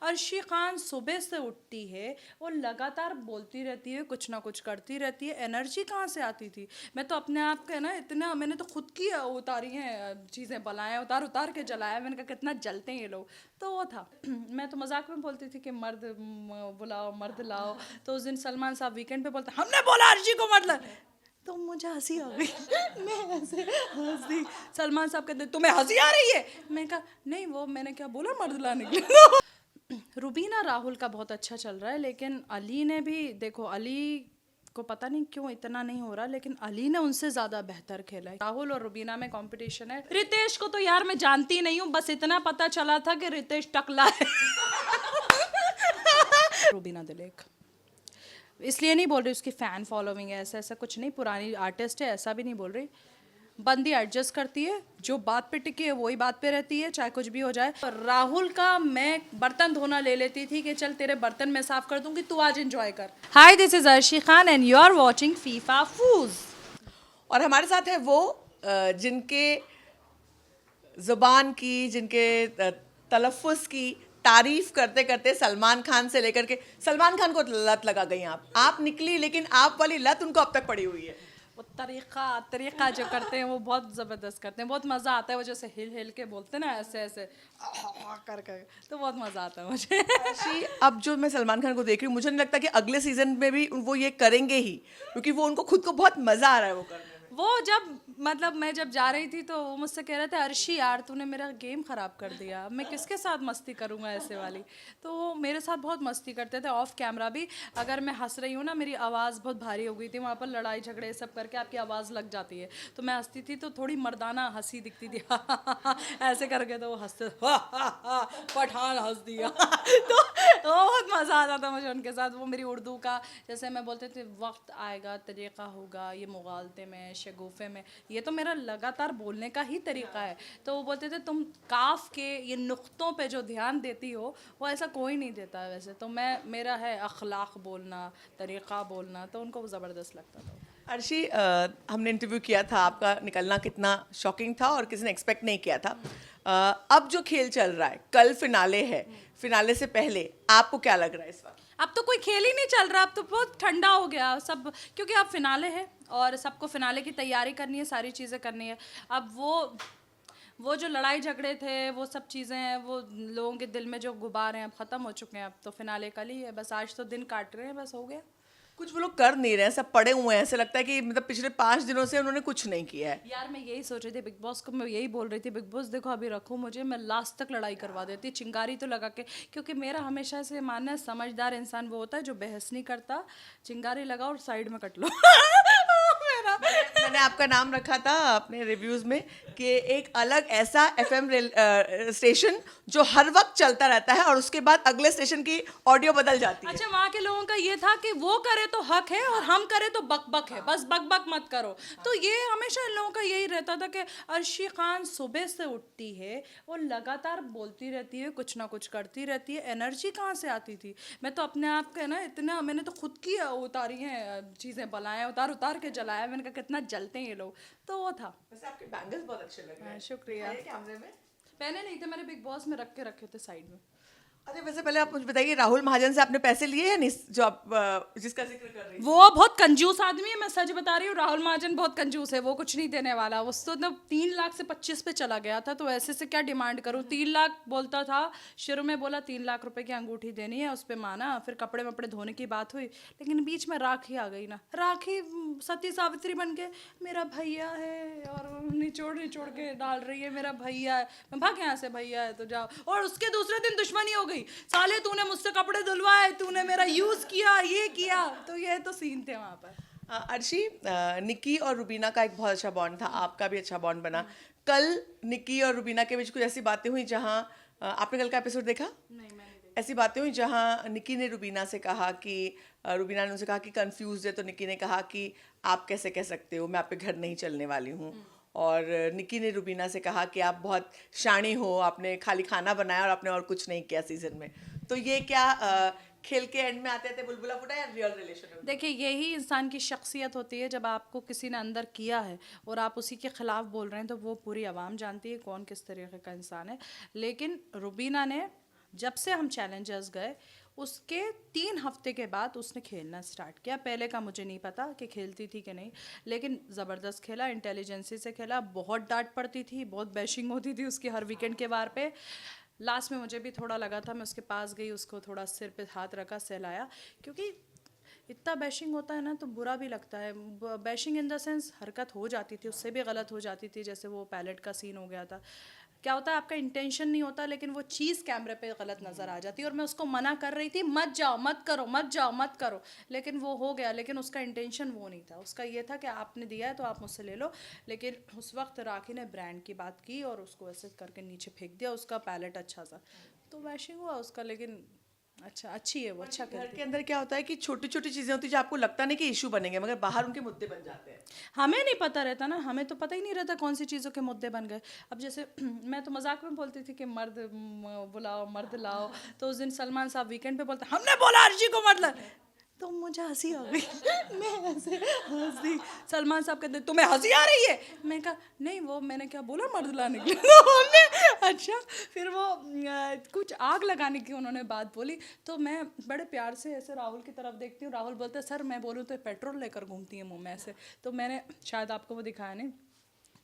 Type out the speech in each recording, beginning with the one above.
अर्शी खान सुबह से उठती है और लगातार बोलती रहती है, कुछ ना कुछ करती रहती है। एनर्जी कहाँ से आती थी? मैं तो अपने आप के ना इतना, मैंने तो खुद की उतारी हैं चीज़ें, बलाएं उतार उतार के जलाया। मैंने कहा कितना जलते हैं ये लोग। तो वो था मैं तो मजाक में बोलती थी कि मर्द बुलाओ, मर्द लाओ। तो उस दिन सलमान साहब वीकेंड पे बोलते हमने बोला अर्शी को मत ला। तो मुझे हंसी आ गई मैं ऐसे हंस दी। सलमान साहब कहते तुम्हें हंसी आ रही है? मैं कहा नहीं, वो मैंने क्या बोला मर्द लाने के लिए। रुबीना राहुल का बहुत अच्छा चल रहा है, लेकिन अली ने भी देखो, अली को पता नहीं क्यों इतना नहीं हो रहा, लेकिन अली ने उनसे ज्यादा बेहतर खेला है। राहुल और रुबीना में कंपटीशन है। रितेश को तो यार मैं जानती नहीं हूँ, बस इतना पता चला था कि रितेश टकला है। रुबीना दिलेख इसलिए नहीं बोल रही उसकी फैन फॉलोइंग है, ऐसा ऐसा कुछ नहीं, पुरानी आर्टिस्ट है ऐसा भी नहीं बोल रही। बंदी एडजस्ट करती है, जो बात पे टिकी है वही बात पे रहती है, चाहे कुछ भी हो जाए। राहुल का मैं बर्तन धोना ले लेती थी कि चल तेरे बर्तन मैं साफ कर दूंगी, तू आज एंजॉय कर। Hi, this is Arshi Khan and you are watching FIFA फूज। और हमारे साथ है वो जिनके ज़ुबान की, जिनके तलफ़्फ़ुज़ की तारीफ करते करते सलमान खान से लेकर के, सलमान खान को लत लगा गई। आप निकली, लेकिन आप वाली लत उनको अब तक पड़ी हुई है। वो तरीका जो करते हैं वो बहुत ज़बरदस्त करते हैं, बहुत मज़ा आता है। वो जैसे हिल हिल के बोलते हैं ना, ऐसे ऐसे कर कर, तो बहुत मज़ा आता है मुझे। अर्शी, अब जो मैं सलमान खान को देख रही हूँ, मुझे नहीं लगता कि अगले सीजन में भी वो ये करेंगे ही, क्योंकि वो उनको खुद को बहुत मज़ा आ रहा है वो करने में। वो जब मतलब मैं जब जा रही थी तो वो मुझसे कह रहे थे अर्शी यार तूने मेरा गेम ख़राब कर दिया, मैं किसके साथ मस्ती करूँगा ऐसे वाली। तो वो मेरे साथ बहुत मस्ती करते थे ऑफ कैमरा भी। अगर मैं हंस रही हूँ ना, मेरी आवाज़ बहुत भारी हो गई थी वहाँ पर, लड़ाई झगड़े सब करके आपकी आवाज़ लग जाती है, तो मैं हंसती थी तो थोड़ी मर्दाना हंसी दिखती थी। ऐसे करके तो वो हंसते पठान हंस दिया। तो बहुत मज़ा आता था मुझे उनके साथ। वो मेरी उर्दू का जैसे मैं बोलते थे, वक्त आएगा तरीक़ा होगा, ये मुगालते में शगुफ़े में, ये तो मेरा लगातार बोलने का ही तरीक़ा है। तो वो बोलते थे तुम काफ के ये नुक्तों पे जो ध्यान देती हो वो ऐसा कोई नहीं देता है वैसे। तो मैं, मेरा है अखलाक बोलना, तरीक़ा बोलना, तो उनको वो ज़बरदस्त लगता था। अर्शी, हमने इंटरव्यू किया था, आपका निकलना कितना शॉकिंग था और किसी ने एक्सपेक्ट नहीं किया था। अब जो खेल चल रहा है, कल फिनाले है, फिनाले से पहले आपको क्या लग रहा है इस वक्त? अब तो कोई खेल ही नहीं चल रहा, अब तो बहुत ठंडा हो गया सब, क्योंकि अब फिनाले है और सबको फिनाले की तैयारी करनी है, सारी चीज़ें करनी है। अब वो जो लड़ाई झगड़े थे, वो सब चीज़ें हैं, वो लोगों के दिल में जो गुबार हैं अब ख़त्म हो चुके हैं। अब तो फिनाले कल ही है, बस आज तो दिन काट रहे हैं, बस हो गया। कुछ वो लोग कर नहीं रहे हैं, सब पड़े हुए हैं। ऐसे लगता है कि मतलब पिछले 5 दिनों से उन्होंने कुछ नहीं किया है। यार मैं यही सोच रही थी, बिग बॉस को मैं यही बोल रही थी, बिग बॉस देखो अभी रखो मुझे, मैं लास्ट तक लड़ाई करवा देती, चिंगारी तो लगा के। क्योंकि मेरा हमेशा से मानना है समझदार इंसान वो होता है जो बहस नहीं करता, चिंगारी लगाओ और साइड में कट लो। मेरा मैंने आपका नाम रखा था अपने रिव्यूज में कि एक अलग ऐसा एफएम स्टेशन जो हर वक्त चलता रहता है और उसके बाद अगले स्टेशन की ऑडियो बदल जाती है। अच्छा, वहाँ के लोगों का ये था कि वो करे तो हक है और हम करे तो बक बक है, बस बक बक मत करो। तो ये हमेशा इन लोगों का यही रहता था कि अर्शी खान सुबह से उठती है और लगातार बोलती रहती है, कुछ ना कुछ करती रहती है। एनर्जी कहाँ से आती थी? मैं तो अपने आप के ना इतना, मैंने तो खुद की उतारी हैं चीज़ें, बलाएं उतार उतार के जलाया। मैंने कहा कितना जलते हैं ये लोग। तो वो था। वैसे आपके बैंगल्स बहुत अच्छे लग रहे हैं। शुक्रिया। दिखाइए कैमरे में। पहले नहीं थे, मैंने बिग बॉस में रख के रखे थे साइड में। अरे वैसे पहले आप मुझे बताइए, राहुल महाजन से आपने पैसे लिए या नहीं, जो आप जिसका जिक्र कर रही थी? वो बहुत कंजूस आदमी है, मैं सच बता रही हूँ। राहुल महाजन बहुत कंजूस है, वो कुछ नहीं देने वाला। वो तो ना 3 लाख से 25 पे चला गया था, तो ऐसे से क्या डिमांड करूँ। 3 लाख बोलता था शुरू में, बोला 3 लाख रुपए की अंगूठी देनी है, उस पर माना। फिर कपड़े वपड़े धोने की बात हुई, लेकिन बीच में राखी आ गई ना। राखी सती सावित्री बन के मेरा भैया है और निचोड़ निचोड़ के डाल रही है, मेरा भैया है। मैं भाग यहाँ से, भैया है तो जाओ। और उसके दूसरे दिन दुश्मनी हो गई, साले तूने मुझसे कपड़े धुलवाए, तूने मेरा यूज़ किया, ये किया। तो ये तो सीन थे वहाँ पर। अर्शी, निक्की और रुबीना का एक बहुत अच्छा बॉन्ड था, आपका भी अच्छा बॉन्ड बना। कल निक्की और रुबीना के बीच कुछ ऐसी बातें हुई जहां आपने कल का एपिसोड देखा? नहीं, मैंने ऐसी बातें हुई जहां निक्की ने रुबीना से कहा कि रुबीना ने उनसे कहा कि कंफ्यूज है, तो निक्की ने कहा कि आप कैसे कह सकते हो, मैं आपके घर नहीं चलने वाली हूँ। और निक्की ने रुबीना से कहा कि आप बहुत शानी हो, आपने खाली खाना बनाया और आपने और कुछ नहीं किया सीजन में। तो ये क्या खेल के एंड में आते थे बुलबुला फूटा या रियल रिलेशन है? देखिए, यही इंसान की शख्सियत होती है। जब आपको किसी ने अंदर किया है और आप उसी के ख़िलाफ़ बोल रहे हैं, तो वो पूरी आवाम जानती है कौन किस तरीके का इंसान है। लेकिन रुबीना ने जब से हम चैलेंजर्स गए उसके 3 हफ्ते के बाद उसने खेलना स्टार्ट किया। पहले का मुझे नहीं पता कि खेलती थी कि नहीं, लेकिन ज़बरदस्त खेला, इंटेलिजेंसी से खेला। बहुत डांट पड़ती थी, बहुत बैशिंग होती थी उसकी हर वीकेंड के बार पे। लास्ट में मुझे भी थोड़ा लगा था, मैं उसके पास गई, उसको थोड़ा सिर पे हाथ रखा, सहलाया, क्योंकि इतना बैशिंग होता है ना तो बुरा भी लगता है। बैशिंग इन द सेंस हरकत हो जाती थी, उससे भी गलत हो जाती थी, जैसे वो पैलेट का सीन हो गया था। क्या होता है, आपका इंटेंशन नहीं होता, लेकिन वो चीज़ कैमरे पे गलत नज़र आ जाती है। और मैं उसको मना कर रही थी, मत जाओ, मत करो, मत जाओ, मत करो, लेकिन वो हो गया। लेकिन उसका इंटेंशन वो नहीं था, उसका ये था कि आपने दिया है तो आप मुझसे ले लो। लेकिन उस वक्त राखी ने ब्रांड की बात की और उसको ऐसे करके नीचे फेंक दिया उसका पैलेट अच्छा सा। तो वैशिंग हुआ उसका, लेकिन अच्छा, अच्छी है वो, अच्छा घर करती के है। अंदर क्या होता है कि छोटी छोटी चीजें होती है जो आपको लगता नहीं कि इशू बनेंगे, मगर बाहर उनके मुद्दे बन जाते हैं। हमें नहीं पता रहता ना, हमें तो पता ही नहीं रहता कौन सी चीज़ों के मुद्दे बन गए। अब जैसे मैं तो मजाक में बोलती थी कि मर्द बुलाओ, मर्द लाओ, तो उस दिन सलमान साहब वीकेंड पे बोलते हमने बोला अर्जी को मर्द ला, तो मुझे हंसी आ गई। मैं ऐसे हंसी, सलमान साहब कहते तुम्हें हंसी आ रही है, मैं कहा नहीं, वो मैंने क्या बोला मर्द लाने के लिए। तो हमने अच्छा, फिर वो कुछ आग लगाने की उन्होंने बात बोली, तो मैं बड़े प्यार से ऐसे राहुल की तरफ देखती हूँ। राहुल बोलते सर मैं बोलूँ तो पेट्रोल लेकर घूमती है मुँह में ऐसे। तो मैंने शायद आपको वो दिखाया नहीं,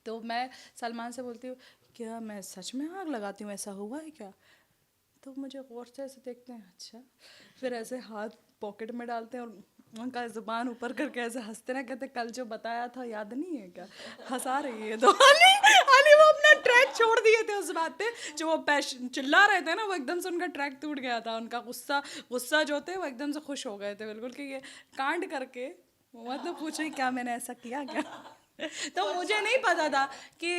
तो मैं सलमान से बोलती हूँ क्या मैं सच में आग लगाती हूँ, ऐसा हुआ है क्या? तो मुझे गौर से ऐसे देखते हैं, अच्छा, फिर ऐसे हाथ पॉकेट में डालते हैं और उनका ज़ुबान ऊपर करके ऐसे हंसते ना, कहते कल जो बताया था याद नहीं है क्या? हंसा रही है। तो अली वो अपना ट्रैक छोड़ दिए थे उस बात पे, जो वो चिल्ला रहे थे ना, वो एकदम से उनका ट्रैक टूट गया था। उनका गुस्सा गुस्सा जो थे वो एकदम से खुश हो गए थे बिल्कुल, कि ये कांड करके मतलब पूछ रही क्या मैंने ऐसा किया क्या? तो मुझे नहीं पता था कि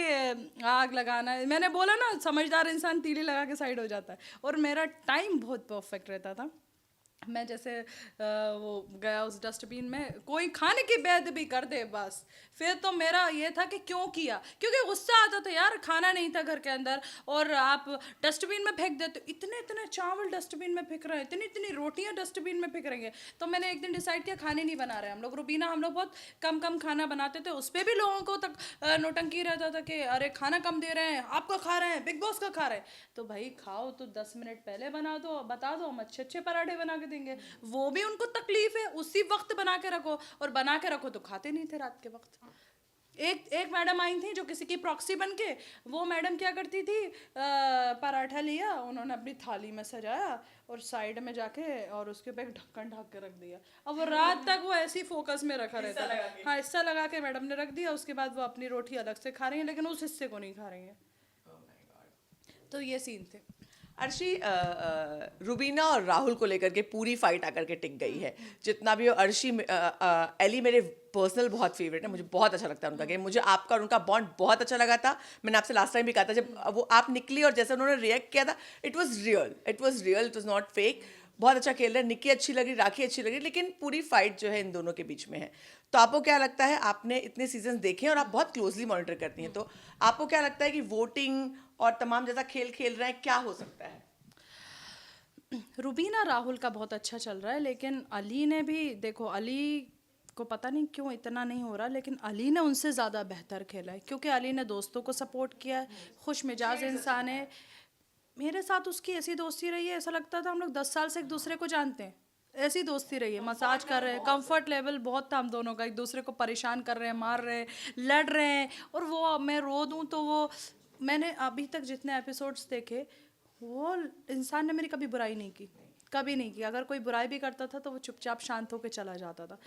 आग लगाना है। मैंने बोला ना, समझदार इंसान तीली लगा के साइड हो जाता है। और मेरा टाइम बहुत परफेक्ट रहता था। मैं जैसे वो गया उस डस्टबिन में, कोई खाने की बेअदबी कर दे बस, फिर तो मेरा ये था कि क्यों किया, क्योंकि गुस्सा आता था यार, खाना नहीं था घर के अंदर और आप डस्टबिन में फेंक देते। इतने इतने चावल डस्टबिन में फेंक रहे हैं, इतनी इतनी रोटियां डस्टबिन में फेंक रही हैं। तो मैंने एक दिन डिसाइड किया खाने नहीं बना रहे हम लोग। रुबीना हम लोग बहुत कम कम खाना बनाते थे, उस पर भी लोगों को तक नोटंकी रहता था कि अरे खाना कम दे रहे हैं, आपका खा रहे हैं, बिग बॉस का खा रहे हैं। तो भाई खाओ तो 10 मिनट पहले बना दो, बता दो, हम अच्छे अच्छे पराठे बना के देंगे। वो भी उनको तकलीफ है, उसी वक्त बना के रखो, और बना के रखो तो खाते नहीं थे रात के वक्त। एक एक मैडम आई थी जो किसी की प्रॉक्सी बन के, वो मैडम क्या करती थी, पराठा लिया उन्होंने अपनी थाली में सजाया और साइड में जाके और उसके ऊपर एक ढक्कन ढक के रख दिया। अब वो रात तक वो ऐसी फोकस में रखा रहता है। हाँ, हिस्सा लगा के मैडम ने रख दिया। उसके बाद वो अपनी रोटी अलग से खा रही हैं, लेकिन उस हिस्से को नहीं खा रही हैं। तो ये सीन थे। अर्शी, रुबीना और राहुल को लेकर के पूरी फाइट आकर के टिक गई है। जितना भी हो, अर्शी एली मेरे पर्सनल बहुत फेवरेट है, मुझे बहुत अच्छा लगता है उनका गेम। मुझे आपका और उनका बॉन्ड बहुत अच्छा लगा था। मैंने आपसे लास्ट टाइम भी कहा था, जब वो आप निकली और जैसे उन्होंने रिएक्ट किया था, it was real, it was real, it was not fake. बहुत अच्छा खेल रहे हैं। निक्की अच्छी लग रही, राखी अच्छी लग रही, लेकिन पूरी फाइट जो है इन दोनों के बीच में है। तो आपको क्या लगता है, आपने इतने सीजन देखे हैं और आप बहुत क्लोजली मॉनिटर करती हैं, तो आपको क्या लगता है कि वोटिंग और तमाम जैसा खेल खेल रहे हैं, क्या हो सकता है? रुबीना राहुल का बहुत अच्छा चल रहा है, लेकिन अली ने भी देखो, अली को पता नहीं क्यों इतना नहीं हो रहा, लेकिन अली ने उनसे ज़्यादा बेहतर खेला है, क्योंकि अली ने दोस्तों को सपोर्ट किया है, खुश मिजाज इंसान है। मेरे साथ उसकी ऐसी दोस्ती रही है, ऐसा लगता था हम लोग 10 साल से एक दूसरे को जानते हैं। ऐसी दोस्ती रही है, मसाज कर रहे हैं, कंफर्ट लेवल बहुत था हम दोनों का, एक दूसरे को परेशान कर रहे हैं, मार रहे हैं, लड़ रहे हैं। और वो मैं रो दूँ तो वो, मैंने अभी तक जितने एपिसोड्स देखे, वो इंसान ने मेरी कभी बुराई नहीं की, कभी नहीं की। अगर कोई बुराई भी करता था तो वो चुपचाप शांत होकर चला जाता था।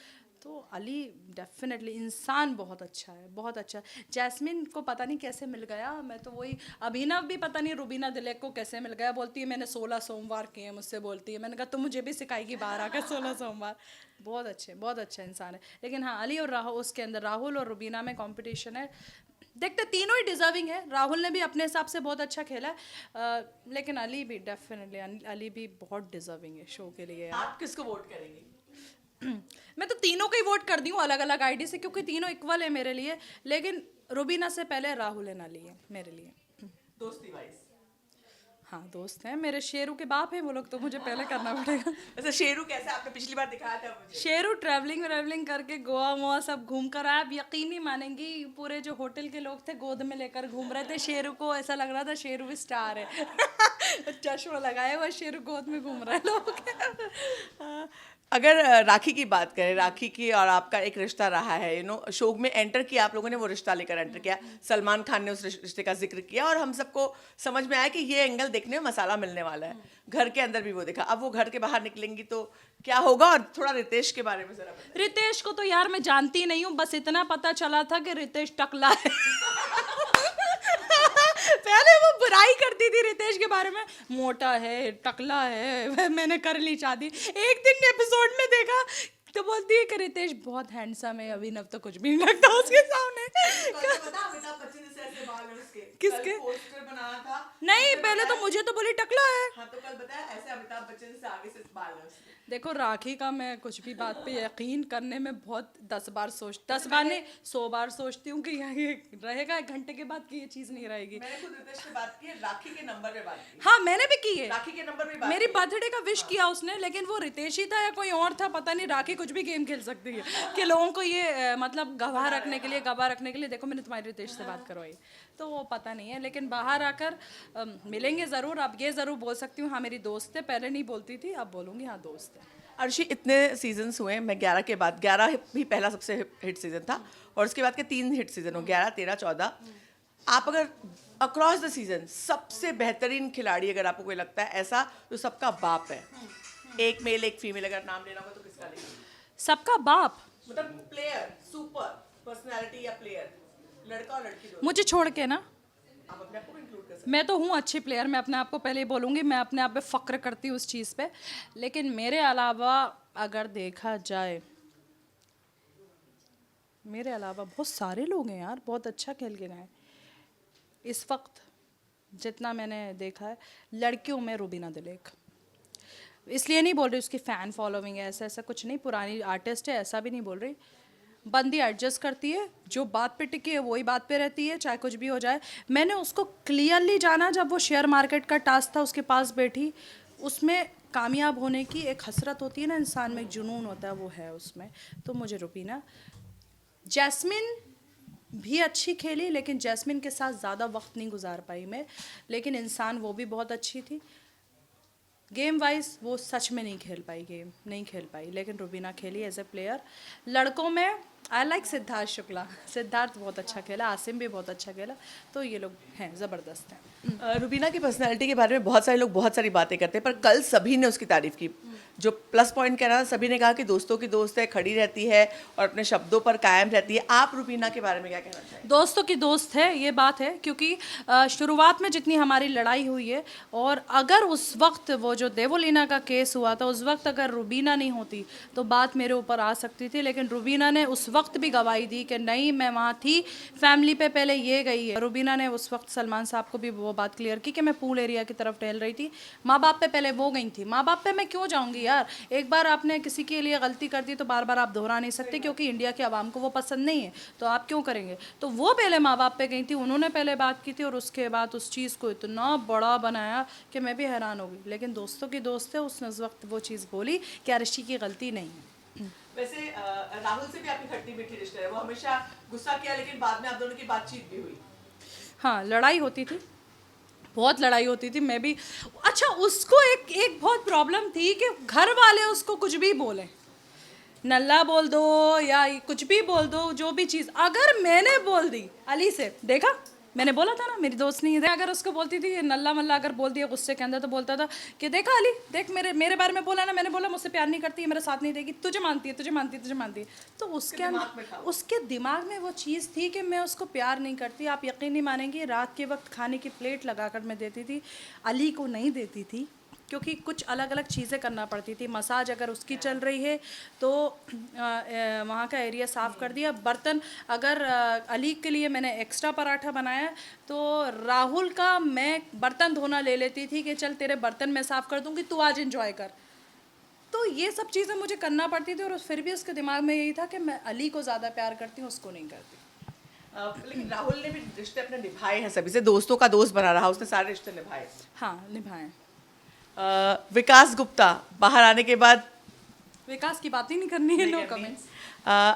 तो अली डेफिनेटली इंसान बहुत अच्छा है, बहुत अच्छा। जैस्मिन को पता नहीं कैसे मिल गया, मैं तो वही, अभिनव भी पता नहीं रुबीना दिलेक को कैसे मिल गया। बोलती है मैंने 16 सोमवार किए हैं, मुझसे बोलती है। मैंने कहा तो मुझे भी सिखाएगी बाहर आकर 16 सोमवार। बहुत अच्छे, बहुत अच्छा इंसान है। लेकिन हाँ, अली और राहुल, उसके अंदर राहुल और रुबीना में कंपटीशन है। देखते, तीनों ही डिजर्विंग है। राहुल ने भी अपने हिसाब से बहुत अच्छा खेला है, लेकिन अली भी डेफिनेटली, अली भी बहुत डिजर्विंग है शो के लिए यार। आप किसको वोट करेंगी? मैं तो तीनों को ही वोट कर दी हूँ अलग अलग आईडी से, क्योंकि तीनों इक्वल है मेरे लिए। लेकिन रुबीना से पहले राहुल है अली है मेरे लिए। दोस्ती वाइज? हाँ, दोस्त हैं मेरे, शेरू के बाप हैं वो लोग, तो मुझे पहले करना पड़ेगा। वैसे शेरू कैसे, आपने पिछली बार दिखाया था मुझे। शेरू ट्रैवलिंग करके गोवा मोवा सब घूम कर आया। आप यकीन नहीं मानेंगी, पूरे जो होटल के लोग थे गोद में लेकर घूम रहे थे शेरू को, ऐसा लग रहा था शेरू भी स्टार है। चश्मा लगाया हुआ शेर गोद में घूम रहा है लोग। अगर राखी की बात करें, राखी की और आपका एक रिश्ता रहा है, शो में एंटर किया आप लोगों ने, वो रिश्ता लेकर एंटर किया, सलमान खान ने उस रिश्ते का जिक्र किया और हम सबको समझ में आया कि ये एंगल देखने में मसाला मिलने वाला है। घर के अंदर भी वो देखा, अब वो घर के बाहर निकलेंगी तो क्या होगा। और थोड़ा रितेश के बारे में जरा बताइए। रितेश को तो यार मैं जानती नहीं हूँ, बस इतना पता चला था कि रितेश टकला है। पहले वो बुराई करती थी रितेश के बारे में, मोटा है, टकला है, मैंने कर ली शादी। एक दिन एपिसोड में देखा तो बोलती है कि रितेश बहुत हैंडसम है, अभिनव तो कुछ भी नहीं लगता उसके सामने। किसके? पोस्टर बनाना था। नहीं, पहले तो मुझे तो बोली टकला है। हाँ, तो कल बताया ऐसे अमिताभ बच्चन से आगे से बाल है उसके। देखो राखी का मैं कुछ भी बात पे यकीन करने में बहुत 10 बार नहीं 100 बार सोचती हूँ कि ये रहेगा 1 घंटे के बाद कि ये चीज़ नहीं रहेगी। मैंने खुद रितेश से बात की है, राखी के नंबर पे बात की। हाँ मैंने भी की है, राखी के नंबर पे बात मेरी की। बर्थडे का विश किया उसने, लेकिन वो रितेश ही था या कोई और था पता नहीं। राखी कुछ भी गेम खेल सकती है कि लोगों को ये मतलब गवाह रखने के लिए देखो मैंने तुम्हारी रितेश से बात करवाई, तो वो पता नहीं है। लेकिन बाहर आकर मिलेंगे ज़रूर। अब ये ज़रूर बोल सकती हूँ हाँ मेरी दोस्त है, पहले नहीं बोलती थी, अब बोलूँगी हाँ दोस्त है। अर्शी, इतने सीजन्स हुए, मैं 11 के बाद, 11 भी पहला सबसे हिट सीजन था और उसके बाद के 3 हिट सीजन हो, 11, 13, 14। आप अगर अक्रॉस द सीजन सबसे बेहतरीन खिलाड़ी अगर आपको कोई लगता है ऐसा जो सबका बाप है, एक मेल एक फीमेल, अगर नाम लेना हो तो किसका लेंगे? सबका बाप मतलब प्लेयर, सुपर पर्सनालिटी या प्लेयर, लड़का और लड़की दोनों, मुझे छोड़ के ना, आप अपने आप को इंक्लूड कर सकते मैं तो हूँ अच्छी प्लेयर, मैं अपने आप को पहले ही बोलूँगी, मैं अपने आप पे फ़क्र करती हूँ उस चीज़ पे। लेकिन मेरे अलावा अगर देखा जाए, मेरे अलावा बहुत सारे लोग हैं यार, बहुत अच्छा खेल के गए इस वक्त। जितना मैंने देखा है लड़कियों में रुबीना दिलेक, इसलिए नहीं बोल रही उसकी फ़ैन फॉलोइंग है, ऐसा ऐसा कुछ नहीं, पुरानी आर्टिस्ट है ऐसा भी नहीं बोल रही। बंदी एडजस्ट करती है, जो बात पे टिकी है वही बात पे रहती है, चाहे कुछ भी हो जाए। मैंने उसको क्लियरली जाना जब वो शेयर मार्केट का टास्क था, उसके पास बैठी, उसमें कामयाब होने की एक हसरत होती है ना इंसान में, एक जुनून होता है, वो है उसमें। तो मुझे रुबीना, जैस्मिन भी अच्छी खेली लेकिन जैस्मिन के साथ ज़्यादा वक्त नहीं गुजार पाई मैं, लेकिन इंसान वो भी बहुत अच्छी थी। गेम वाइज वो सच में नहीं खेल पाई, गेम नहीं खेल पाई, लेकिन रुबीना खेली एज ए प्लेयर। लड़कों में आई लाइक सिद्धार्थ शुक्ला, सिद्धार्थ बहुत अच्छा खेला, आसिम भी बहुत अच्छा खेला, तो ये लोग हैं ज़बरदस्त हैं। रुबीना की पर्सनालिटी के बारे में बहुत सारे लोग बहुत सारी बातें करते हैं, पर कल सभी ने उसकी तारीफ की। जो प्लस पॉइंट कहना था, सभी ने कहा कि दोस्तों की दोस्त है, खड़ी रहती है और अपने शब्दों पर कायम रहती है। आप रुबीना के बारे में क्या कहना चाहेंगे? दोस्तों की दोस्त है, ये बात है, क्योंकि शुरुआत में जितनी हमारी लड़ाई हुई है, और अगर उस वक्त वो जो देवोलीना का केस हुआ था, उस वक्त अगर रुबीना नहीं होती तो बात मेरे ऊपर आ सकती थी। लेकिन रुबीना ने उस वक्त भी गवाही दी कि नहीं मैं वहाँ थी, फैमिली पे पहले ये गई है। रुबीना ने उस वक्त सलमान साहब को भी वो बात क्लियर की कि मैं पूल एरिया की तरफ टहल रही थी, माँ बाप पे पहले वो गई थी, माँ बाप पे मैं क्यों जाऊँगी यार। एक बार आपने किसी के लिए गलती कर दी तो बार बार आप दोहरा नहीं सकते, क्योंकि इंडिया के आवाम को वो पसंद नहीं है, तो आप क्यों करेंगे। तो वो पहले माँ बाप पे गई थी, उन्होंने पहले बात की थी, और उसके बाद उस चीज़ को इतना बड़ा बनाया कि मैं भी हैरान हो गई। लेकिन दोस्तों की दोस्त है, उसने उस वक्त वो चीज़ बोली कि अर्शी की गलती नहीं है। वैसे राहुल से भी आपकी खट्टी मीठी रिश्ता है, वो हमेशा गुस्सा किया लेकिन बाद में आप दोनों की बातचीत भी हुई। हाँ लड़ाई होती थी, बहुत लड़ाई होती थी, मैं भी। अच्छा उसको एक बहुत प्रॉब्लम थी कि घर वाले उसको कुछ भी बोले, नल्ला बोल दो या कुछ भी बोल दो, जो भी चीज़ अगर मैंने बोल दी अली से, देखा मैंने बोला था ना मेरी दोस्त नहीं है, अगर उसको बोलती थी नल्ला मल्ला अगर बोल दिया गुस्से के अंदर, तो बोलता था कि देखा अली देख मेरे बारे में बोला ना, मैंने बोला मुझसे प्यार नहीं करती है, मेरा साथ नहीं देगी, तुझे मानती है तुझे मानती है तुझे मानती है। तो उसके अंदर उसके दिमाग में वो चीज़ थी कि मैं उसको प्यार नहीं करती। आप यकीन नहीं मानेंगे, रात के वक्त खाने की प्लेट लगाकर मैं देती थी, अली को नहीं देती थी, क्योंकि कुछ अलग अलग चीज़ें करना पड़ती थी। मसाज अगर उसकी चल रही है तो वहाँ का एरिया साफ़ कर दिया। बर्तन अगर अली के लिए मैंने एक्स्ट्रा पराठा बनाया तो राहुल का मैं बर्तन धोना ले लेती थी कि चल तेरे बर्तन मैं साफ़ कर दूँगी, तू आज एंजॉय कर। तो ये सब चीज़ें मुझे करना पड़ती थी, और फिर भी उसके दिमाग में यही था कि मैं अली को ज़्यादा प्यार करती हूँ, उसको नहीं करती। लेकिन राहुल ने भी रिश्ते अपने निभाए हैं, सभी से दोस्तों का दोस्त बना रहा, उसने सारे रिश्ते निभाए। हाँ निभाएं। विकास गुप्ता बाहर आने के बाद, विकास की बात ही नहीं करनी है, नो कमेंट्स।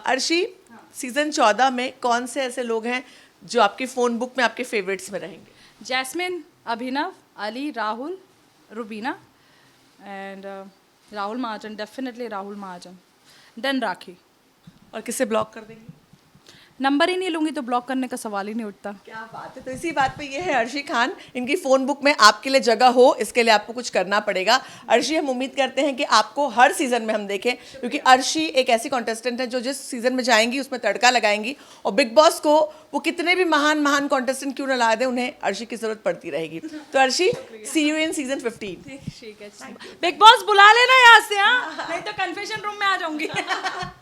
अर्शी, सीजन 14 में कौन से ऐसे लोग हैं जो आपके फोन बुक में आपके फेवरेट्स में रहेंगे? Jasmine, Abhinav, Ali, Rahul, Rubina, and Rahul Mahajan, definitely Rahul Mahajan. Then Rakhi. और किससे ब्लॉक कर देंगी? नंबर ही नहीं लूंगी तो ब्लॉक करने का सवाल ही नहीं उठता. क्या बात है। तो इसी बात पे ये है अर्शी खान, इनकी फोन बुक में आपके लिए जगह हो, इसके लिए आपको कुछ करना पड़ेगा। अर्शी, हम उम्मीद करते हैं कि आपको हर सीजन में हम देखें, क्योंकि अर्शी एक ऐसी कॉन्टेस्टेंट है जो जिस सीजन में जाएंगी उसमें तड़का लगाएंगी, और बिग बॉस को वो कितने भी महान महान कॉन्टेस्टेंट क्यों ना ला दे, उन्हें अर्शी की जरूरत पड़ती रहेगी। तो अर्शी, सी यू इन सीजन 15। ठीक है, बिग बॉस बुला लेना यहाँ से, हाँ, नहीं तो कन्फेशन रूम में आ जाऊंगी.